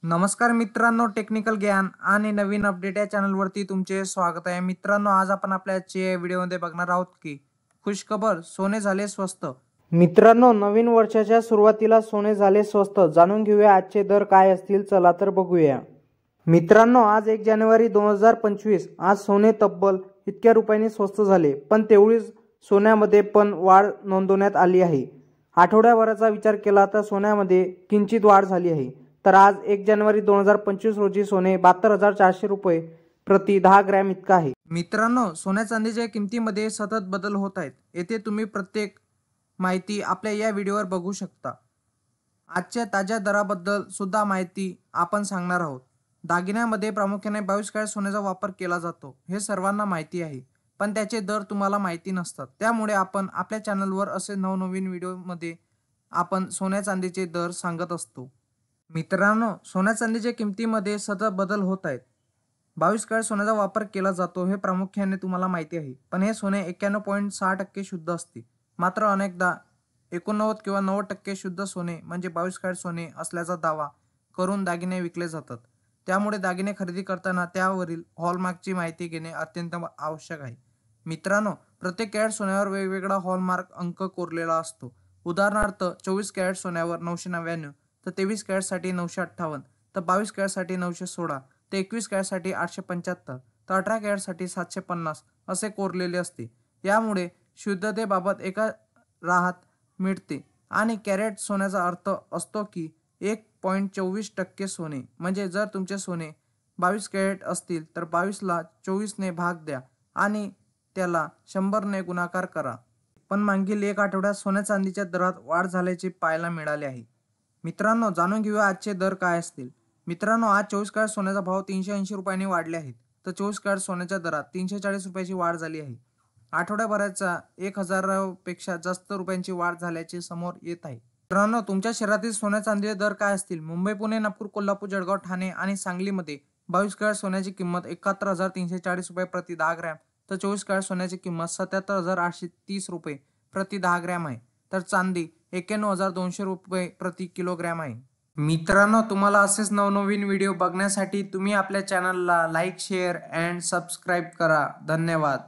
नमस्कार मित्रांनो, टेक्निकल ज्ञान आणि नवीन अपडेट या चॅनलवरती तुमचे स्वागत आहे. मित्रांनो, आज आपण आपल्या आजच्या व्हिडिओमध्ये बघणार आहोत की खुशखबर, सोने झाले स्वस्त. मित्रांनो, नवीन वर्षाच्या सुरुवातीला सोने झाले स्वस्त. जाणून घेऊया आजचे दर काय असतील. चला तर बघूया. मित्रांनो, आज 1 जानेवारी 2025 आज सोने तब्बल इतक्या रुपयांनी स्वस्त झाले, पण तेवढीच सोन्यामध्ये पण वाढ नोंदवण्यात आली आहे. आठवड्याभराचा विचार केला तर सोन्यामध्ये किंचित वाढ झाली आहे. तर आज 1 जानेवारी 2025 रोजी सोने 72,400 रुपये प्रति 10 ग्रॅम इतका आहे. मित्रांनो, सोन्या चांदीच्या किमतीमध्ये सतत बदल होत आहेत. येथे तुम्ही प्रत्येक माहिती आपल्या या व्हिडिओवर बघू शकता. आजच्या ताज्या दराबद्दल सुद्धा माहिती आपण सांगणार आहोत. दागिन्यामध्ये प्रामुख्याने 22 कॅरेट सोन्याचा वापर केला जातो, हे सर्वांना माहिती आहे, पण त्याचे दर तुम्हाला माहिती नसतात. त्यामुळे आपण आपल्या चॅनलवर असे नवनवीन व्हिडिओमध्ये आपण सोन्या चांदीचे दर सांगत असतो. मित्रांनो, सोन्या चांदीच्या किमतीमध्ये सतत बदल होत आहेत. 22 कॅरेट सोन्याचा वापर केला जातो हे प्रामुख्याने तुम्हाला माहिती आहे, पण हे सोने 91.6% शुद्ध असते. मात्र अनेकदा 89 किंवा 90% शुद्ध सोने म्हणजे 22 कॅरेट सोने असल्याचा दावा करून दागिने विकले जातात. त्यामुळे दागिने खरेदी करताना त्यावरील हॉलमार्कची माहिती घेणे अत्यंत आवश्यक आहे. मित्रांनो, प्रत्येक कॅरेट सोन्यावर वेगवेगळा हॉलमार्क अंक कोरलेला असतो. उदाहरणार्थ 24 कॅरेट सोन्यावर 999, तर 23 कॅरेटसाठी 958, तर 22 कॅरेटसाठी 916, तर 21 कॅरेटसाठी 875, तर 18 कॅरेटसाठी 750 असे कोरलेले असते. यामुळे शुद्धतेबाबत एका राहत मिळते आणि कॅरेट सोन्याचा अर्थ असतो की 1.24% सोने. म्हणजे जर तुमचे सोने 22 कॅरेट असतील तर 22ला 24ने भाग द्या आणि त्याला 100ने गुणाकार करा. पण मागील 1 आठवड्यात सोन्या चांदीच्या दरात वाढ झाल्याचे पाहायला मिळाले आहे. मित्रांनो, जाणून घेऊया आजचे दर काय असतील. मित्रांनो, आज 24 कॅरेट सोन्याचा भाव 380 रुपयांनी वाढले आहेत, तर 24 कॅरेट सोन्याच्या दरात 340 रुपयाची वाढ झाली आहे. आठवड्याभराचा 1000 पेक्षा जास्त रुपयांची वाढ झाल्याचे समोर येत आहे. मित्रांनो, तुमच्या शहरातील सोन्या चांदीचे दर काय असतील. मुंबई, पुणे, नागपूर, कोल्हापूर, जळगाव, ठाणे आणि सांगलीमध्ये 22 कॅरेट सोन्याची किंमत 71,340 रुपये प्रति 10 ग्रॅम, तर 24 कॅरेट सोन्याची किंमत 77,830 रुपये प्रति 10 ग्रॅम आहे. तर चांदी 91,200 रुपये प्रति किलोग्रॅम आहे. मित्रांनो, तुम्हाला असेच नवनवीन व्हिडिओ बघण्यासाठी तुम्ही आपल्या चॅनलला लाईक, शेअर अँड सबस्क्राईब करा. धन्यवाद.